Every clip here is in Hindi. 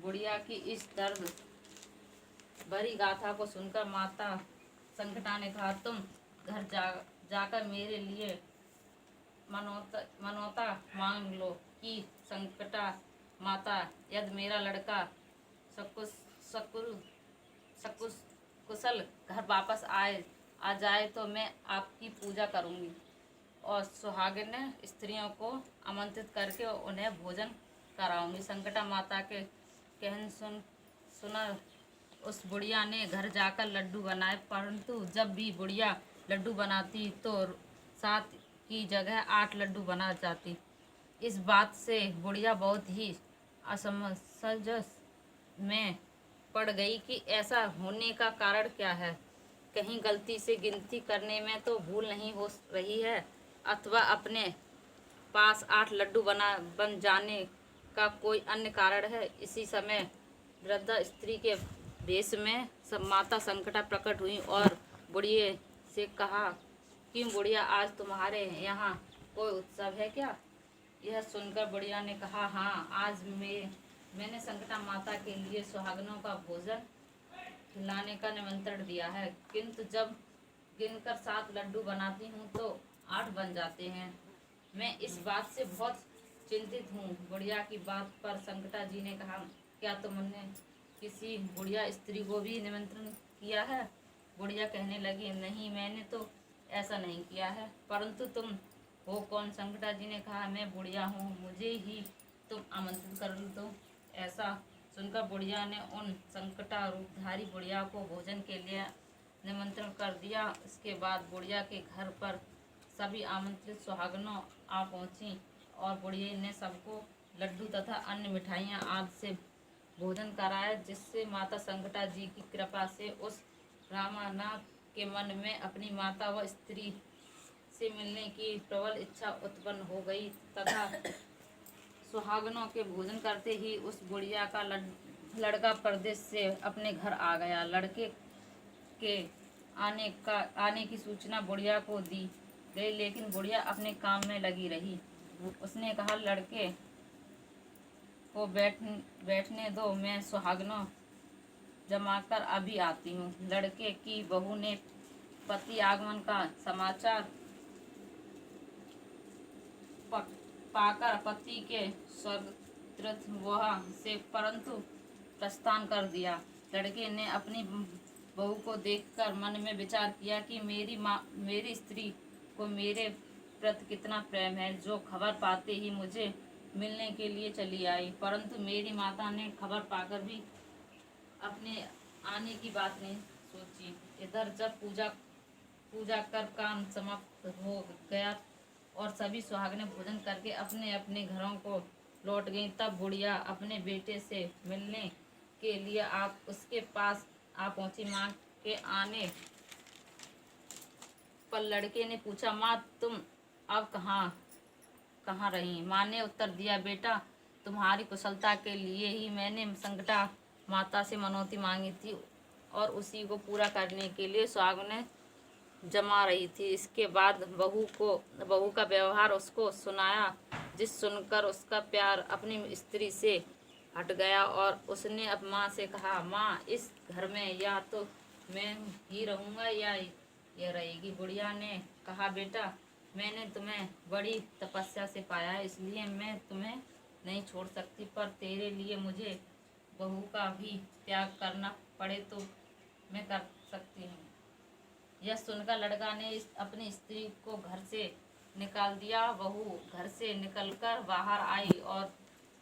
बुढ़िया की इस दर्द भरी गाथा को सुनकर माता संकटा ने कहा, तुम घर जाकर मेरे लिए मनौता मांग लो कि संकटा माता, यदि मेरा लड़का सकुल कुशल घर वापस आ जाए तो मैं आपकी पूजा करूंगी और सुहागिन स्त्रियों को आमंत्रित करके उन्हें भोजन कराऊंगी। संकटा माता के कहन सुना उस बुढ़िया ने घर जाकर लड्डू बनाए, परंतु जब भी बुढ़िया लड्डू बनाती तो 7 की जगह 8 लड्डू बना जाती। इस बात से बुढ़िया बहुत ही असमंजस में पड़ गई कि ऐसा होने का कारण क्या है। कहीं गलती से गिनती करने में तो भूल नहीं हो रही है, अथवा अपने पास 8 लड्डू बन जाने का कोई अन्य कारण है। इसी समय वृद्धा स्त्री के वेश में सब माता संकटा प्रकट हुई और बुढ़िया से कहा, क्यों बुढ़िया, आज तुम्हारे यहाँ कोई उत्सव है क्या? यह सुनकर बुढ़िया ने कहा, हाँ, आज मैंने संकटा माता के लिए सुहागनों का भोजन खिलाने का निमंत्रण दिया है, किंतु जब गिनकर 7 लड्डू बनाती हूँ तो 8 बन जाते हैं। मैं इस बात से बहुत चिंतित हूँ। बुढ़िया की बात पर संकटा जी ने कहा, क्या तुमने किसी बुढ़िया स्त्री को भी निमंत्रण किया है? बुढ़िया कहने लगी, नहीं, मैंने तो ऐसा नहीं किया है, परंतु तुम हो कौन? संकटा जी ने कहा, मैं बुढ़िया हूँ, मुझे ही तुम आमंत्रित कर दो। ऐसा सुनकर बुढ़िया ने उन संकटा रूपधारी बुढ़िया को भोजन के लिए निमंत्रण कर दिया। इसके बाद बुढ़िया के घर पर सभी आमंत्रित सुहागनों आ पहुंची और बुढ़िया ने सबको लड्डू तथा अन्य मिठाइयाँ आदि से भोजन कराया, जिससे माता संकटा जी की कृपा से उस रामानाथ के मन में अपनी माता व स्त्री से मिलने की प्रबल इच्छा उत्पन्न हो गई तथा सुहागनों के भोजन करते ही उस बुढ़िया का लड़का परदेश से अपने घर आ गया। लड़के के आने की सूचना बुढ़िया को दी गई, लेकिन बुढ़िया अपने काम में लगी रही। उसने कहा, लड़के को बैठने दो, मैं सुहागनों जमाकर अभी आती हूँ। लड़के की बहू ने पति आगमन का समाचार पाकर पति के स्वर्गतीर्थ वहाँ से परंतु प्रस्थान कर दिया। लड़के ने अपनी बहू को देखकर मन में विचार किया कि मेरी स्त्री को मेरे प्रति कितना प्रेम है, जो खबर पाते ही मुझे मिलने के लिए चली आई। परंतु मेरी माता ने खबर पाकर भी अपने आने की बात नहीं सोची। इधर जब पूजा कर काम समाप्त हो गया और सभी सुहागनें भोजन करके अपने अपने घरों को लौट गईं, तब बुढ़िया अपने बेटे से मिलने के लिए आप उसके पास आ पहुंची। माँ के आने पर लड़के ने पूछा, माँ, तुम अब कहाँ रही? माँ ने उत्तर दिया, बेटा, तुम्हारी कुशलता के लिए ही मैंने संकटा माता से मनौती मांगी थी और उसी को पूरा करने के लिए सुहागनें जमा रही थी। इसके बाद बहू का व्यवहार उसको सुनाया, जिस सुनकर उसका प्यार अपनी स्त्री से हट गया और उसने अब माँ से कहा, माँ, इस घर में या तो मैं ही रहूँगा या यह रहेगी। बुढ़िया ने कहा, बेटा, मैंने तुम्हें बड़ी तपस्या से पाया है, इसलिए मैं तुम्हें नहीं छोड़ सकती, पर तेरे लिए मुझे बहू का भी त्याग करना पड़े तो मैं कर सकती हूँ। यह सुनकर लड़का ने अपनी स्त्री को घर से निकाल दिया। बहू घर से निकलकर बाहर आई और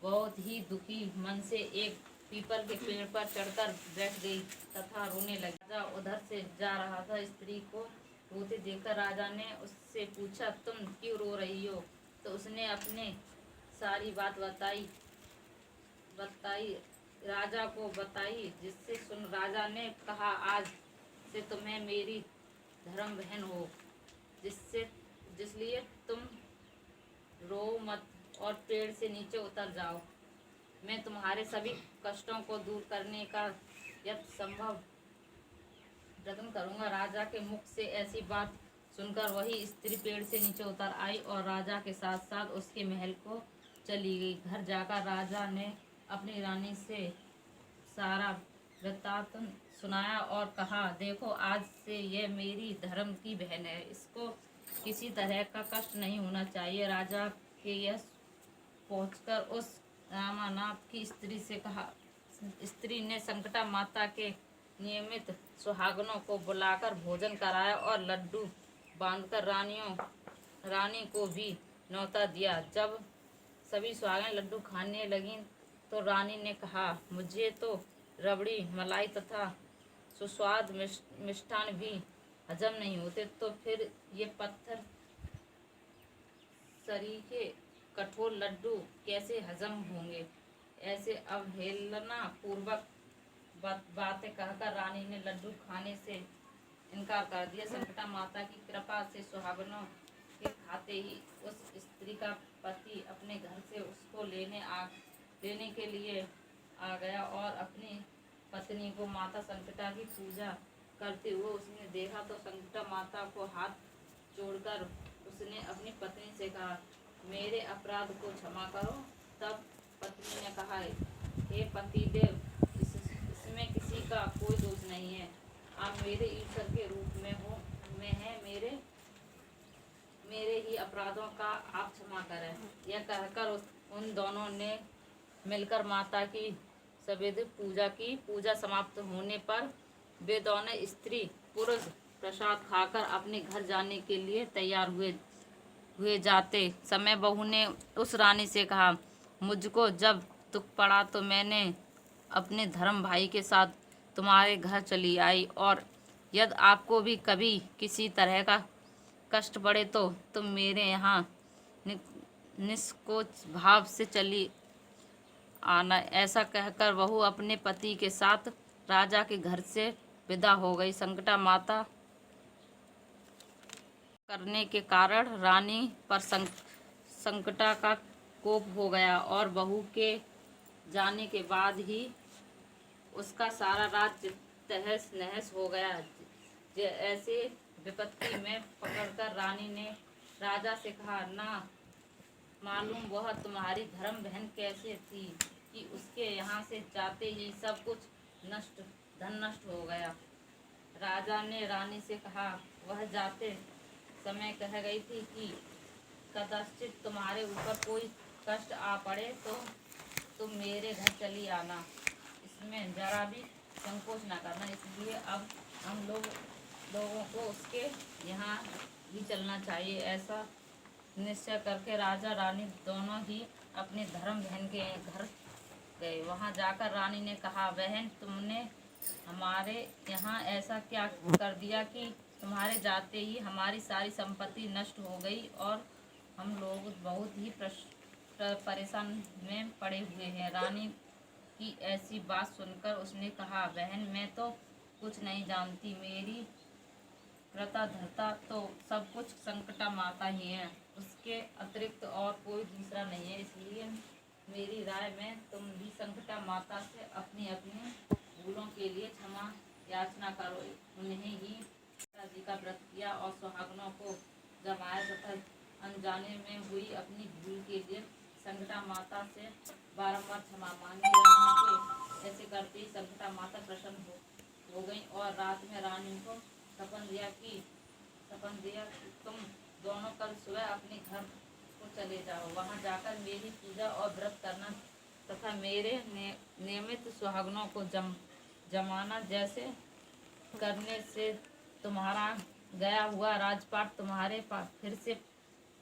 बहुत ही दुखी मन से एक पीपल के पेड़ पर चढ़कर बैठ गई तथा रोने लगी। राजा उधर से जा रहा था। स्त्री को रोते देखकर राजा ने उससे पूछा, तुम क्यों रो रही हो? तो उसने अपने सारी बात बताई राजा को बताई, जिससे सुन राजा ने कहा, आज से तुम्हें मेरी धर्म बहन हो, जिसलिए तुम रो मत और पेड़ से नीचे उतर जाओ। मैं तुम्हारे सभी कष्टों को दूर करने का यथासंभव यत्न करूँगा। राजा के मुख से ऐसी बात सुनकर वही स्त्री पेड़ से नीचे उतर आई और राजा के साथ साथ उसके महल को चली गई। घर जाकर राजा ने अपनी रानी से सारा वृत्तांत सुनाया और कहा, देखो आज से यह मेरी धर्म की बहन है, इसको किसी तरह का कष्ट नहीं होना चाहिए। राजा के यह पहुंचकर उस रामानाथ की स्त्री से कहा, स्त्री ने संकटा माता के नियमित सुहागनों को बुलाकर भोजन कराया और लड्डू बांधकर रानी को भी न्योता दिया। जब सभी सुहागिनें लड्डू खाने लगीं तो रानी ने कहा, मुझे तो रबड़ी, मलाई तथा सुस्वाद मिष्ठान भी हजम नहीं होते, तो फिर ये पत्थर सरीखे कठोर लड्डू कैसे हजम होंगे। ऐसे अवहेलना पूर्वक बातें कहकर रानी ने लड्डू खाने से इनकार कर दिया। संकटा माता की कृपा से सुहागनों के खाते ही उस स्त्री का पति अपने घर से उसको लेने के लिए आ गया और अपनी पत्नी को माता संकटा की पूजा करते हुए उसने देखा तो संकटा माता को हाथ जोड़कर उसने अपनी पत्नी से कहा, मेरे अपराध को क्षमा करो। तब पत्नी ने कहा, हे पतिदेव, इसमें किसी का कोई दोष नहीं है, आप मेरे ईश्वर के रूप में हैं, मेरे ही अपराधों का आप क्षमा करें। यह कहकर उन दोनों ने मिलकर माता की सवेद पूजा की। पूजा समाप्त होने पर वे दोनों स्त्री पुरुष प्रसाद खाकर अपने घर जाने के लिए तैयार हुए जाते समय बहू ने उस रानी से कहा, मुझको जब दुख पड़ा तो मैंने अपने धर्म भाई के साथ तुम्हारे घर चली आई, और यदि आपको भी कभी किसी तरह का कष्ट पड़े तो तुम मेरे यहाँ निष्कोच भाव से चली आना। ऐसा कहकर बहू अपने पति के साथ राजा के घर से विदा हो गई। संकटा माता करने के कारण रानी पर संकटा का कोप हो गया और बहू के जाने के बाद ही उसका सारा राज्य तहस नहस हो गया। ऐसे विपत्ति में पकड़कर रानी ने राजा से कहा, ना मालूम वह तुम्हारी धर्म बहन कैसे थी कि उसके यहाँ से जाते ही सब कुछ धन नष्ट हो गया। राजा ने रानी से कहा, वह जाते समय कह गई थी कि कदाचित तुम्हारे ऊपर कोई कष्ट आ पड़े तो तुम मेरे घर चली आना, इसमें जरा भी संकोच न करना। इसलिए अब हम लोगों को उसके यहाँ ही चलना चाहिए। ऐसा निश्चय करके राजा रानी दोनों ही अपने धर्म बहन के घर गए। वहाँ जाकर रानी ने कहा, बहन, तुमने हमारे यहाँ ऐसा क्या कर दिया कि तुम्हारे जाते ही हमारी सारी संपत्ति नष्ट हो गई और हम लोग बहुत ही परेशान में पड़े हुए हैं। रानी की ऐसी बात सुनकर उसने कहा, बहन, मैं तो कुछ नहीं जानती, मेरी व्रता धरता तो सब कुछ संकटा माता ही है, उसके अतिरिक्त और कोई दूसरा नहीं है। इसलिए मेरी राय में तुम भी संकटा माता से अपनी अपनी भूलों के लिए क्षमा याचना करो। उन्हें ही जी का व्रत किया और सुहागनों को जमाया तथा अनजाने में हुई अपनी भूल के लिए संकटा माता से बारंबार क्षमा मांगी। रानी के ऐसे करते ही संकटा माता प्रसन्न हो गई और रात में रानी को सपन दिया कि तुम दोनों कल सुबह अपने घर को चले जाओ, वहां जाकर मेरी पूजा और व्रत करना तथा मेरे नियमित सुहागनों को जमाना। जैसे करने से तुम्हारा गया हुआ राजपाट तुम्हारे पास फिर से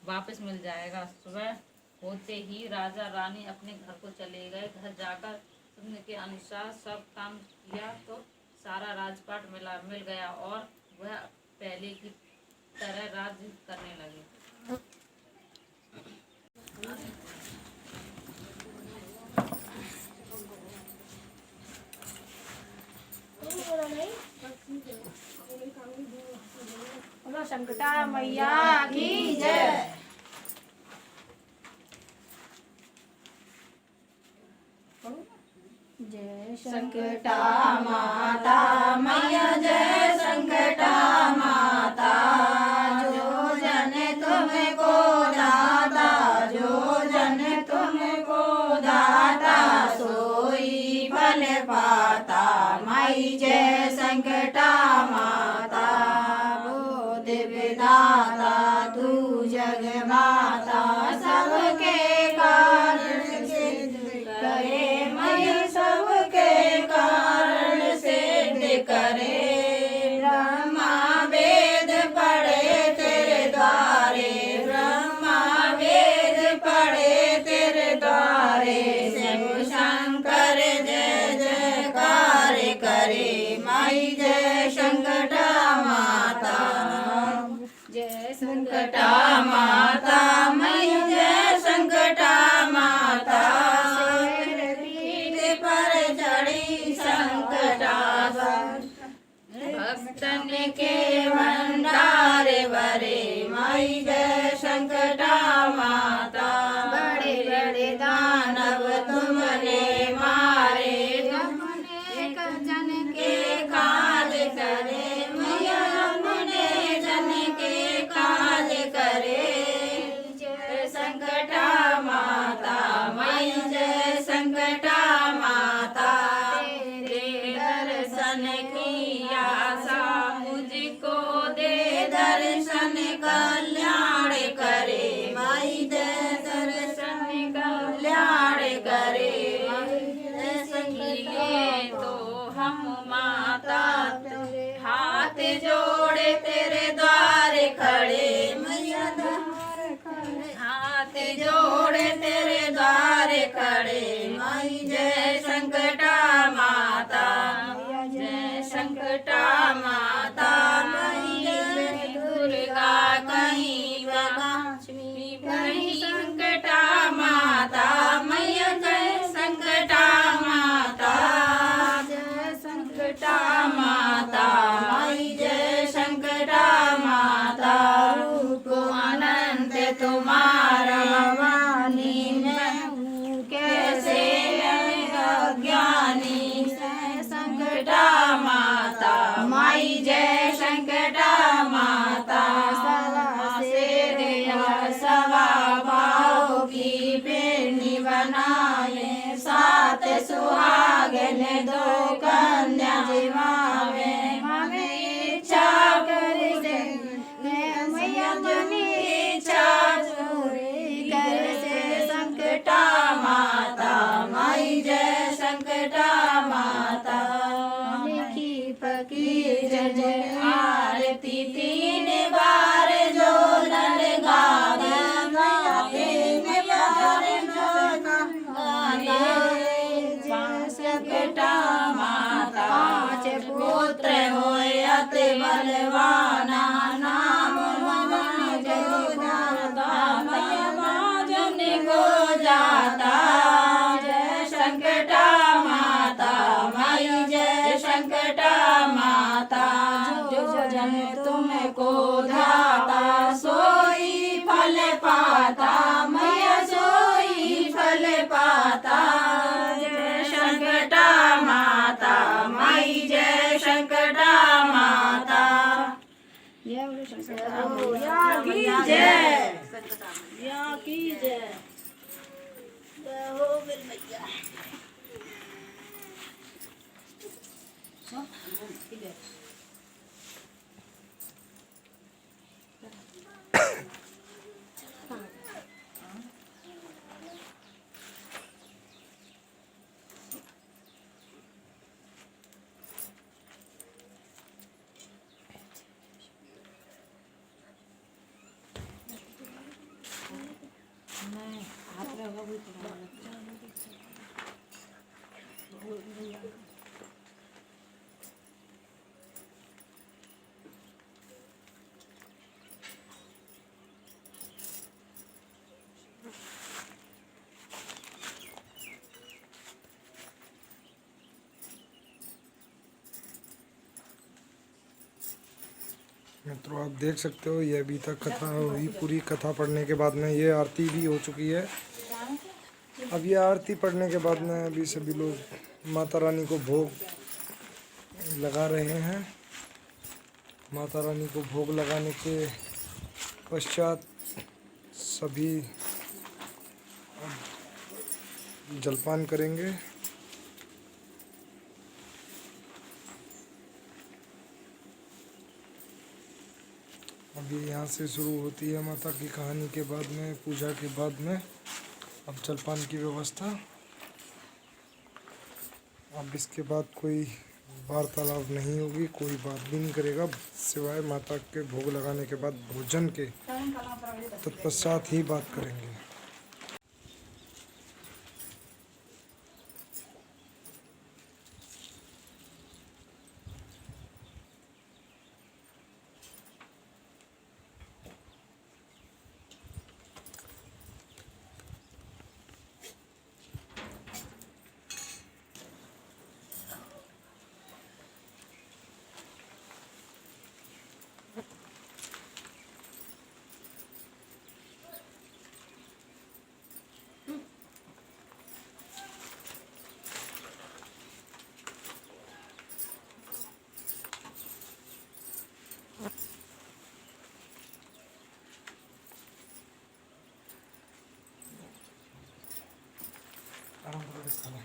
वापस मिल जाएगा। सुबह होते ही राजा रानी अपने घर को चले गए। घर जाकर उनके अनुसार सब काम किया तो सारा राजपाट मिल गया और वह पहले की तरह राज्य करने लगे। संकटा मैया की जय। जय संकटा माता मैया, जय संकटा माता, जो जन तुमको दाता, जो जन तुमको दाता, सो संकटा माता बोधि विधाता तू जग माता सबके कारण सिद्ध करे मैया सबके कारण सिद्ध करे ब्रह्मा वेद पढ़े तेरे द्वारे ब्रह्मा वेद पढ़े तेरे द्वारे शिव शंकर जय जयकार करे माई जय संकटा माता जय संकटा माता मैया जय संकटा माता शेर पीठ पर चढ़ी संकटा भक्तन के भंडार भरे माई जय संकटा माता बड़े बड़े दानव तुमने मारे तुमने जन के काज करे मैया अपने जन के काज करे जय संकटा माता मई जय संकटा माता तेरे दर्शन की आशा मुझको दे दर्शन कल्याण करे माई जय दर्शन कल्याण करे सखिए तो हम माता हाथ जोड़े तेरे द्वार खड़े मैया हाथ जोड़े तेरे द्वार खड़े माई जय संकटा माता जय संकटा माता माई जय दुर्गा कहीं लक्ष्मी कहीं संकटा माता मैया जय संकटा माता जय संकटा माता माई जय संकटा माता रूप अनंत तुम्हारा वाणी में कैसे अज्ञानी जय संकटा माता माई जय संकटा माता सवा शेर सवा भाव की पेड़नी बनाए सात सुहागन दो कन्या जिवावे हमें इच्छा कर से मैया मनी इच्छा पूरी कर से संकटा माता माई जय संकटा माता लिखी फकीर जय आरती 3 बार जो नर गावे तीन बार जो गावे संकटा माता 5 पुत्र होए अति बलवाना नाम जो जाता जन को जाता जय संकटा माता माई जय संकटा माता जो जन तुमको धाता सोई फल पाता मैया सोई फल पाता जय संकटा माता माई जय संकटा माता जय की जय हो गई मैया मित्रों आप देख सकते हो ये अभी तक कथा हुई। पूरी कथा पढ़ने के बाद में ये आरती भी हो चुकी है। अब ये आरती पढ़ने के बाद में अभी सभी लोग माता रानी को भोग लगा रहे हैं। माता रानी को भोग लगाने के पश्चात सभी जलपान करेंगे। अभी यहाँ से शुरू होती है माता की कहानी के बाद में, पूजा के बाद में अब जलपान की व्यवस्था। अब इसके बाद कोई वार्तालाप नहीं होगी, कोई बात भी नहीं करेगा सिवाय माता के भोग लगाने के बाद भोजन के तत्पश्चात ही बात करेंगे। आराम करो, खाना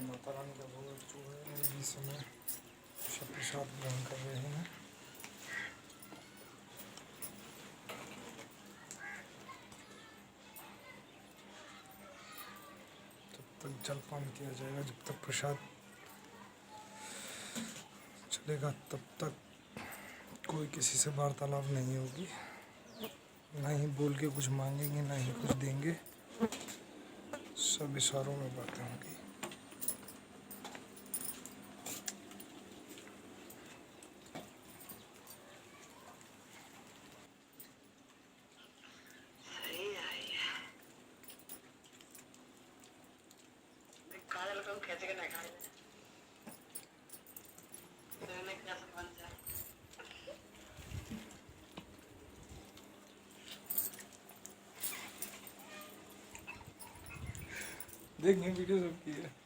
माता रानी का भोग जो है अभी समय प्रसाद ग्रहण कर रहे हैं। जब तक जलपान किया जाएगा, जब तक प्रसाद चलेगा, तब तक कोई किसी से वार्तालाप नहीं होगी, ना ही बोल के कुछ मांगेंगे, ना ही कुछ देंगे, सब इशारों में बातें होंगी। देखें वीडियो सबकी है।